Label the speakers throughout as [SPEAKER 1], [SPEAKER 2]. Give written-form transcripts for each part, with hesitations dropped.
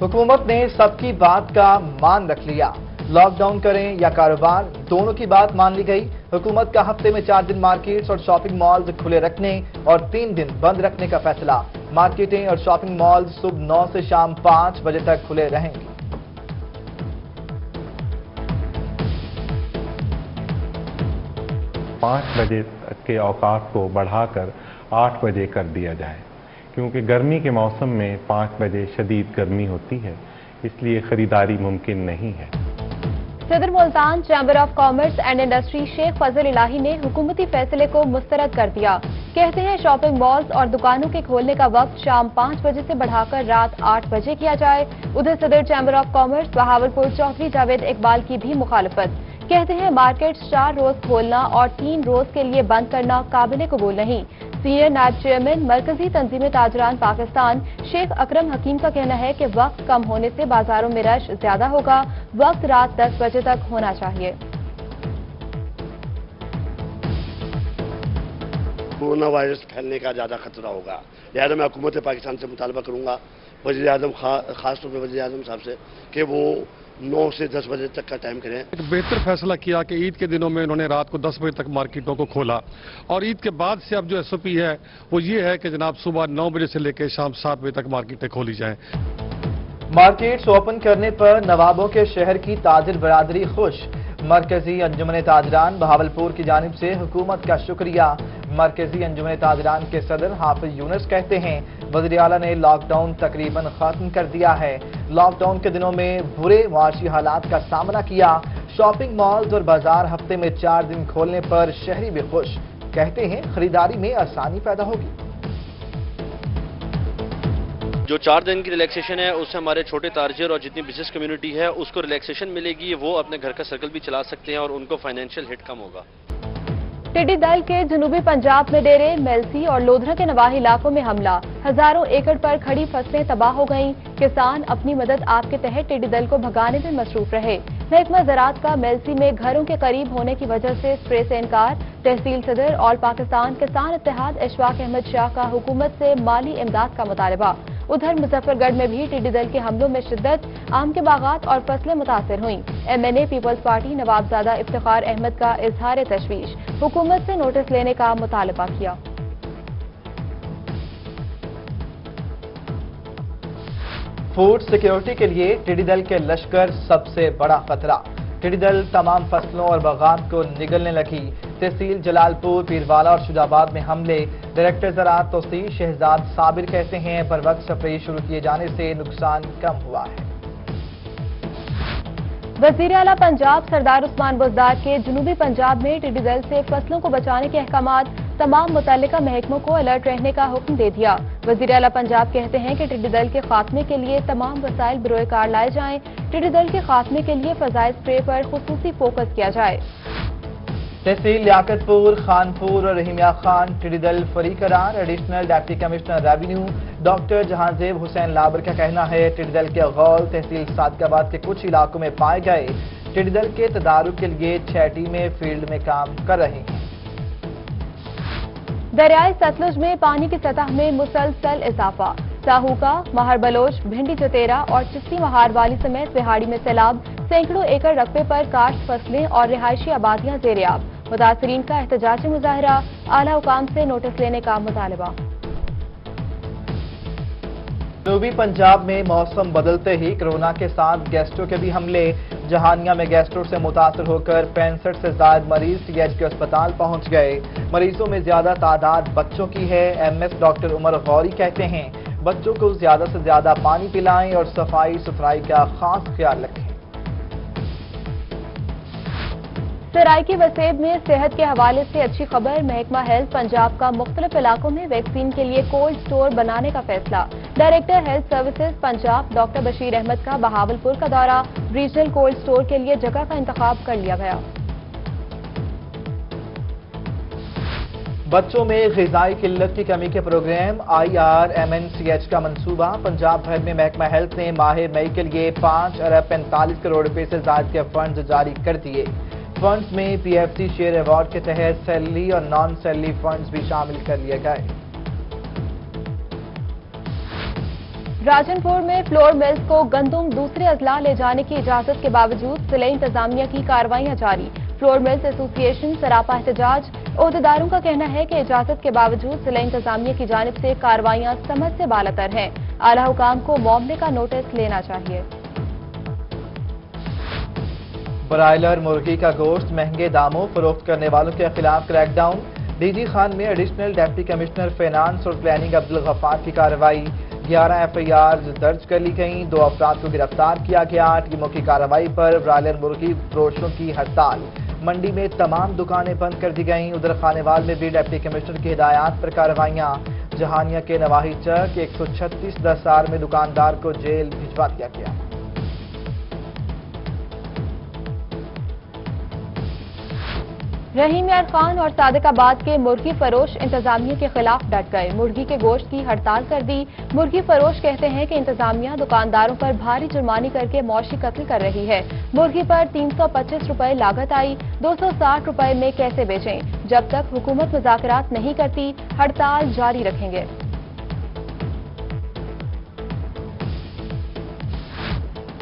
[SPEAKER 1] हुकूमत ने सबकी बात का मान रख लिया। लॉकडाउन करें या कारोबार, दोनों की बात मान ली गई। हुकूमत का हफ्ते में 4 दिन मार्केट्स और शॉपिंग मॉल्स खुले रखने और 3 दिन बंद रखने का फैसला। मार्केटें और शॉपिंग मॉल्स सुबह 9 से शाम 5 बजे तक खुले रहेंगे।
[SPEAKER 2] पाँच बजे के औकात को बढ़ाकर 8 बजे कर दिया जाए, क्योंकि गर्मी के मौसम में 5 बजे शदीद गर्मी होती है, इसलिए खरीदारी मुमकिन नहीं है।
[SPEAKER 3] सदर Multan chamber of commerce and industry Sheikh Fazal Elahi ने हुकूमती फैसले को मुस्तरद कर दिया। कहते हैं शॉपिंग मॉल्स और दुकानों के खोलने का वक्त शाम 5 बजे से बढ़ाकर रात 8 बजे किया जाए। उधर सदर chamber of commerce Bahawalpur Chaudhry Javed Iqbal की भी मुखालफत। कहते हैं मार्केट 4 रोज खोलना और 3 रोज के लिए बंद करना काबिल कबूल नहीं। सीनियर नायब चेयरमैन मरकजी तंजीम ताजरान पाकिस्तान शेख अकरम हकीम का कहना है कि वक्त कम होने से बाजारों में रश ज्यादा होगा। वक्त रात 10 बजे तक होना चाहिए।
[SPEAKER 4] कोरोना वायरस फैलने का ज्यादा खतरा होगा, लिहाजा मैं हुकूमत पाकिस्तान से मुतालबा करूंगा, वज़ीर आज़म खास तौर पर वज़ीर आज़म साहब से, कि वो 9 से 10 बजे तक का टाइम करें।
[SPEAKER 5] एक बेहतर फैसला किया कि ईद के दिनों में उन्होंने रात को 10 बजे तक मार्केटों को खोला, और ईद के बाद से अब जो एसओपी है वो ये है कि जनाब सुबह 9 बजे से लेकर शाम 7 बजे तक मार्केटें खोली जाएं।
[SPEAKER 1] मार्केट्स ओपन करने पर नवाबों के शहर की ताजिर बरादरी खुश। मरकजी अंजुमन ताजरान बहावलपुर की जानिब से हुकूमत का शुक्रिया। मरकजी अंजुमन ताजरान के सदर हाफिज यूनुस कहते हैं वज़ीर आला ने लॉकडाउन तकरीबन खत्म कर दिया है। लॉकडाउन के दिनों में बुरे मुआशी हालात का सामना किया। शॉपिंग मॉल्स और बाजार हफ्ते में 4 दिन खोलने पर शहरी भी खुश। कहते हैं खरीदारी में आसानी पैदा होगी।
[SPEAKER 6] जो 4 दिन की रिलैक्सेशन है उससे हमारे छोटे तारजर और जितनी बिजनेस कम्युनिटी है उसको रिलैक्सेशन मिलेगी, वो अपने घर का सर्कल भी चला सकते हैं और उनको फाइनेंशियल हिट कम होगा।
[SPEAKER 3] टिड्डी दल के जनूबी पंजाब में डेरे मेलसी और लोधरा के नवाही इलाकों में हमला। हजारों एकड़ पर खड़ी फसलें तबाह हो गईं। किसान अपनी मदद आप के तहत टिड्डी दल को भगाने में मसरूफ रहे। महकमा ज़राअत का मेलसी में घरों के करीब होने की वजह से स्प्रे से इनकार। तहसील सदर ऑल पाकिस्तान किसान इत्तेहाद इशफाक अहमद शाह का हुकूमत से माली इमदाद का मुतालबा। उधर मुजफ्फरगढ़ में भी टिड्डी दल के हमलों में शिद्दत, आम के बागात और फसलें मुतासर हुई। MNA पीपल्स पार्टी नवाबजादा इफ्तिखार अहमद का इजहार तशवीश, हुकूमत से नोटिस लेने का मुतालबा किया।
[SPEAKER 1] फूड सिक्योरिटी के लिए टिड्डी दल के लश्कर सबसे बड़ा खतरा। टिड्डी दल तमाम फसलों और बागात को निगलने लगी। तहसील जलालपुर, पीरवाला और शुजाबाद में हमले। डायरेक्टर ज़राअत तौसीफ शहजाद साबिर कहते हैं पर वक्त स्प्रे शुरू किए जाने से नुकसान कम हुआ है।
[SPEAKER 3] वज़ीर आला पंजाब सरदार उस्मान बुज़दार के जनूबी पंजाब में टिड्डी दल से फसलों को बचाने के अहकामात, तमाम मुतल्लिका महकमों को अलर्ट रहने का हुक्म दे दिया। वज़ीर आला पंजाब कहते हैं कि टिड्डी दल के खात्मे के लिए तमाम वसाइल बरोए कार लाए जाएं। टिड्डी दल के खात्मे के लिए फजाइल स्प्रे पर खुसूसी फोकस किया जाए।
[SPEAKER 1] तहसील लियाकतपुर, खानपुर और रहीमिया खान टिड्डी दल फरी करार। Additional deputy commissioner revenue doctor Jahanzeb Hussain Labar का कहना है टिड्डी दल के गौल तहसील सादकाबाद के कुछ इलाकों में पाए गए। टिड्डी दल के तदारुक के लिए 6 टीमें फील्ड में काम कर रही हैं।
[SPEAKER 3] दरियाए सतलुज में पानी की सतह में मुसलसल इजाफा। साहूका, महर बलोच, भिंडी चतेरा और चिश्ती महार वाली समेत बिहाड़ी में सैलाब। सैकड़ों एकड़ रकबे पर काश्त फसलें और रिहायशी आबादियां ज़ेर-ए-आब। मुतासरीन का एहतजाजी मुजाहरा, आला हुकाम से नोटिस लेने का मुतालबा।
[SPEAKER 1] जनूबी पंजाब में मौसम बदलते ही कोरोना के साथ गैस्ट्रो के भी हमले। जहानिया में गैस्ट्रो से मुतासर होकर 65 से ज्यादा मरीज CH अस्पताल पहुंच गए। मरीजों में ज्यादा तादाद बच्चों की है। MS डॉक्टर उमर गौरी कहते हैं बच्चों को ज्यादा से ज्यादा पानी पिलाएं और सफाई सुथराई का खास ख्याल रखें।
[SPEAKER 3] सराइकी वसेब में सेहत के हवाले से अच्छी खबर। महकमा हेल्थ पंजाब का मुख्तलिफ इलाकों में वैक्सीन के लिए कोल्ड स्टोर बनाने का फैसला। Director health services Punjab doctor Bashir Ahmed का बहावलपुर का दौरा। रीजनल कोल्ड स्टोर के लिए जगह का इंतखाब कर लिया गया।
[SPEAKER 1] बच्चों में ग़िज़ाई किल्लत की कमी के प्रोग्राम IRMNCH का मंसूबा। पंजाब भर में महकमा हेल्थ ने माह मई के लिए 5 अरब 45 करोड़ रुपए से ज्यादा के फंड जारी कर दिए। फंड्स में PFC शेयर अवार्ड के तहत सैलरी और नॉन सैलरी फंड्स भी शामिल कर लिए गए।
[SPEAKER 3] राजनपुर में फ्लोर मिल्स को गंदुम दूसरे अजला ले जाने की इजाजत के बावजूद जिला इंतजामिया की कार्रवाइयां जारी। फ्लोर मिल्स एसोसिएशन सरापा एहतजाज। ओहदेदारों का कहना है कि इजाजत के बावजूद जिला इंतजामिया की जानिब से कार्रवाइयां समझ से बालातर हैं। आला हुकाम को मामले का नोटिस लेना चाहिए।
[SPEAKER 1] ब्रायलर मुर्गी का गोश्त महंगे दामों फरोख्त करने वालों के खिलाफ क्रैकडाउन। डीजी खान में एडिशनल डिप्टी कमिश्नर फाइनेंस और प्लानिंग अब्दुल गफ्फार की कार्रवाई। 11 FIR दर्ज कर ली गईं। 2 अफराद को गिरफ्तार किया गया। टीमों की कार्रवाई पर ब्रायलर मुर्गी फरोशों की हड़ताल। मंडी में तमाम दुकानें बंद कर दी गईं। उधर खानेवाल में भी डिप्टी कमिश्नर की हिदायत पर कार्रवाइयां। जहानिया के नवाही चक 136 10 में दुकानदार को जेल भिजवा दिया गया।
[SPEAKER 3] रहीम यार खान और सादिकाबाद के मुर्गी फरोश इंतजामिया के खिलाफ डट गए। मुर्गी के गोश्त की हड़ताल कर दी। मुर्गी फरोश कहते हैं कि इंतजामिया दुकानदारों पर भारी जुर्मानी करके मौशी कत्ल कर रही है। मुर्गी पर 325 रुपए लागत आई। 260 रुपए में कैसे बेचें? जब तक हुकूमत मुज़ाकरात नहीं करती हड़ताल जारी रखेंगे।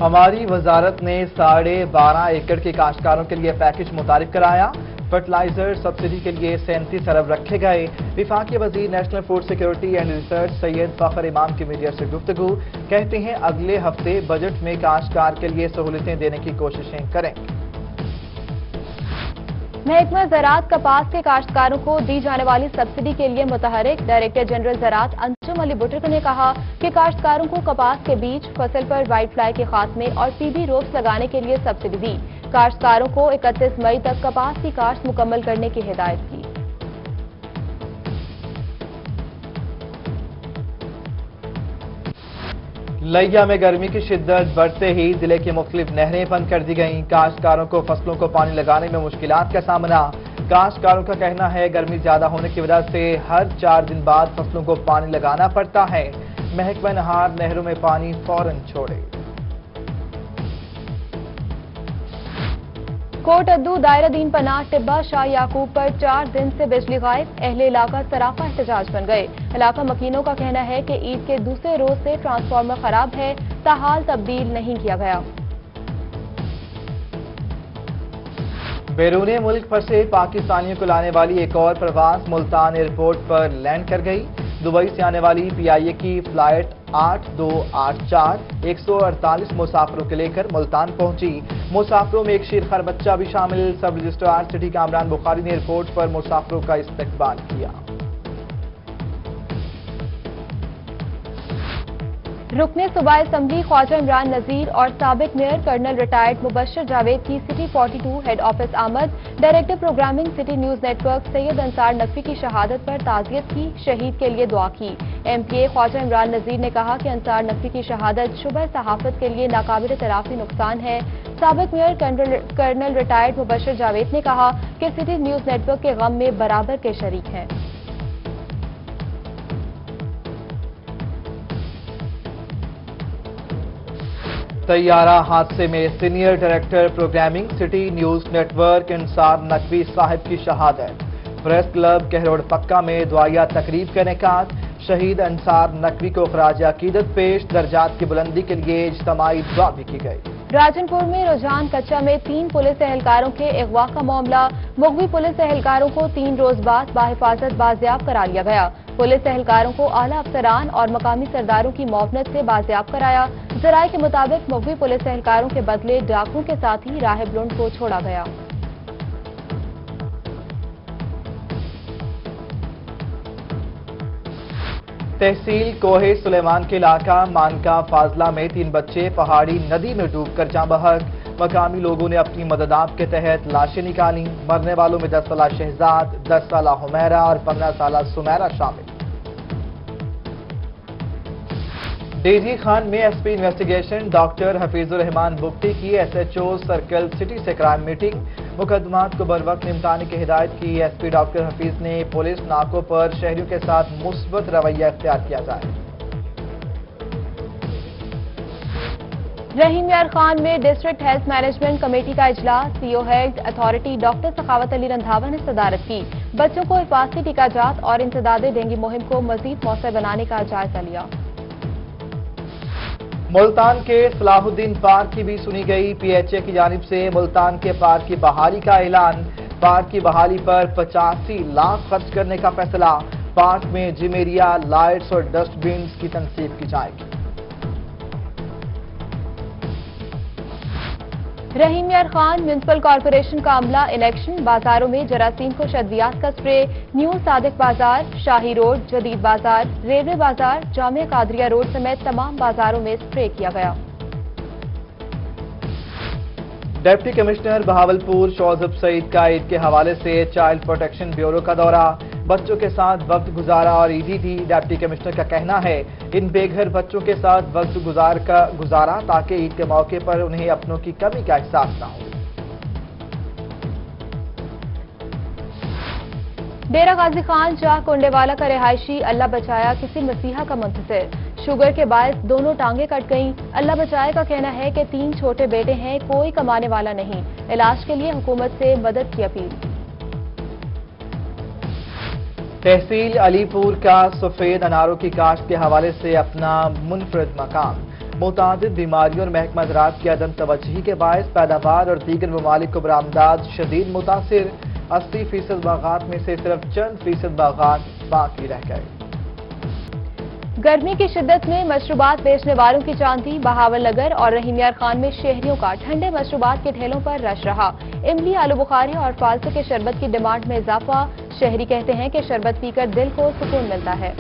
[SPEAKER 1] हमारी वजारत ने 12.5 एकड़ के काश्तकारों के लिए पैकेज मुतारिफ कराया। फर्टिलाइजर सब्सिडी के लिए 37 अरब रखे गए। विफाकी वजीर national food security and research Syed Fakhar Imam की मीडिया से गुफ्तगू। कहते हैं अगले हफ्ते बजट में काश्तकार के लिए सहूलतें देने की कोशिशें करें।
[SPEAKER 3] महकमा ज़राअत कपास के काश्तकारों को दी जाने वाली सब्सिडी के लिए मुतहरिक डायरेक्टर जनरल ज़राअत अंजुम अली बुटक ने कहा कि काश्तकारों को कपास के बीज, फसल पर व्हाइट फ्लाई के खात्मे और PB रोप्स लगाने के लिए सब्सिडी दी। काश्तकारों को 31 मई तक कपास की काश्त मुकम्मल करने की हिदायत की।
[SPEAKER 1] लिया में गर्मी की शिद्दत बढ़ते ही जिले की मुख्तलिफ नहरें बंद कर दी गईं। काश्तकारों को फसलों को पानी लगाने में मुश्किलात का सामना। काश्तकारों का कहना है गर्मी ज्यादा होने की वजह से हर 4 दिन बाद फसलों को पानी लगाना पड़ता है। महकमा नहार नहरों में पानी फौरन छोड़े।
[SPEAKER 3] कोट अद्दू दायरा दीन पनाह टिब्बा शाह याकूब पर 4 दिन से बिजली गायब। अहले इलाका सराफा एहतजाज बन गए। इलाका मकीनों का कहना है कि ईद के दूसरे रोज से ट्रांसफार्मर खराब है, ताहाल तब्दील नहीं किया गया।
[SPEAKER 1] बैरून मुल्क फंसे पाकिस्तानियों को लाने वाली एक और प्रवास मुल्तान एयरपोर्ट पर लैंड कर गई। दुबई से आने वाली PIA की फ्लाइट 8284 148 मुसाफिरों के लेकर मुल्तान पहुंची। मुसाफिरों में एक शीरखर बच्चा भी शामिल। सब रजिस्ट्रार सिटी कामरान बुखारी ने एयरपोर्ट पर मुसाफिरों का इस्तकबाल किया।
[SPEAKER 3] रुकने सूबाई असम्बली ख्वाजा इमरान नजीर और साबिक mayor colonel retired Mubashar Javed की सिटी 42 हेड ऑफिस आमद। डायरेक्टर प्रोग्रामिंग सिटी न्यूज नेटवर्क सैयद अंसार नकवी की शहादत पर ताज़ियत की, शहीद के लिए दुआ की। MPA ख्वाजा इमरान नजीर ने कहा कि अंसार नकवी की शहादत शुबह सहाफत के लिए नाकाबिल तलाफी नुकसान है। साबिक mayor colonel retired Mubashar Javed ने कहा कि सिटी न्यूज नेटवर्क के गम में बराबर के शरीक हैं।
[SPEAKER 1] तैयारा हादसे में senior director programming City News network Ansar Naqvi Sahib की शहादत। प्रेस क्लब कहरोड़ पक्का में दुआया तकरीब का इनेकाद। शहीद अंसार नकवी को खराज अकीदत पेश। दर्जात की बुलंदी के लिए इज्तिमाई दुआ भी की गई।
[SPEAKER 3] राजनपुर में रुझान कच्चा में 3 पुलिस एहलकारों के अगवा का मामला। मुगवी पुलिस एहलकारों को 3 रोज बाद बाहिफाजत बाजियाब करा लिया गया। पुलिस एहलकारों को आला अफसरान और मकामी सरदारों की मुआवनत से बाजियाब कराया। जराये के मुताबिक मुगवी पुलिस एहलकारों के बदले डाकुओं के साथ ही राहिब लुंड को छोड़ा गया।
[SPEAKER 1] तहसील कोहे सुलेमान के इलाका मानका फाजला में 3 बच्चे पहाड़ी नदी में डूबकर जाँ बहक। मकामी लोगों ने अपनी मददाब के तहत लाशें निकाली। मरने वालों में 10 साला शहजाद, 10 साला हुमैरा और 15 साला सुमैरा शामिल। डीजी खान में SP investigation doctor Hafeezur Rahman Bukti की SHO सर्कल सिटी से क्राइम मीटिंग। मुकदमात को बर वक्त निपटाने की हिदायत की। SP डॉक्टर हफीज ने पुलिस नाकों पर शहरियों के साथ मुस्बत रवैया इख्तियार किया जाए।
[SPEAKER 3] रहीम यार खान में डिस्ट्रिक्ट हेल्थ मैनेजमेंट कमेटी का इजलास। CO health authority doctor Sakhawat Ali Randhawa ने सदारत की। बच्चों को हिफाजती टीकाजात और इंसदादे डेंगू मुहिम को मजीद मौसर बनाने का जायजा लिया।
[SPEAKER 1] मुल्तान के सलाहुद्दीन पार्क की भी सुनी गई। PHA की जानिब से मुल्तान के पार्क की बहाली का ऐलान। पार्क की बहाली पर 85 लाख खर्च करने का फैसला। पार्क में जिम एरिया, लाइट्स और डस्टबिन की तनसीब की जाएगी।
[SPEAKER 3] रहीम यार खान म्यूनिसिपल कॉर्पोरेशन का अमला इलेक्शन। बाजारों में जरासीम को शद्दियात का स्प्रे। न्यू सादिक बाजार, शाही रोड, जदीद बाजार, रेलवे बाजार, जामिया कादरिया रोड समेत तमाम बाजारों में स्प्रे किया गया।
[SPEAKER 1] डिप्टी कमिश्नर बहावलपुर शौजब सईद का ईद के हवाले से चाइल्ड प्रोटेक्शन ब्यूरो का दौरा। बच्चों के साथ वक्त गुजारा और ईदी थी। डिप्टी कमिश्नर का कहना है इन बेघर बच्चों के साथ वक्त गुजारा ताकि ईद के मौके पर उन्हें अपनों की कमी का एहसास न हो।
[SPEAKER 3] डेरा गाजी खान शाह कोंडेवाला का रिहायशी अल्लाह बचाया किसी मसीहा का मुंतजिर। शुगर के बायस दोनों टांगे कट गईं। अल्लाह बचाए का कहना है कि 3 छोटे बेटे हैं, कोई कमाने वाला नहीं। इलाज के लिए हुकूमत से मदद की अपील।
[SPEAKER 1] तहसील अलीपुर का सफेद अनारों की काश्त के हवाले से अपना मुनफरद मकाम। मुतादिद बीमारियों और महकमा ज़राअत की अदम तवज्जुही के बायस पैदावार और दीगर ममालिक को बरामदात शदीद मुतासिर। 80% बागात में से सिर्फ चंद फीसद बागात बाकी रह गए।
[SPEAKER 3] गर्मी की शिद्दत में मशरूबात बेचने वालों की चांदी। बहावल नगर और रहीम यार खान में शहरियों का ठंडे मशरूबात के ठेलों पर रश रहा। इमली, आलू बुखारी और फालसू के शरबत की डिमांड में इजाफा। शहरी कहते हैं कि शरबत पीकर दिल को सुकून मिलता है।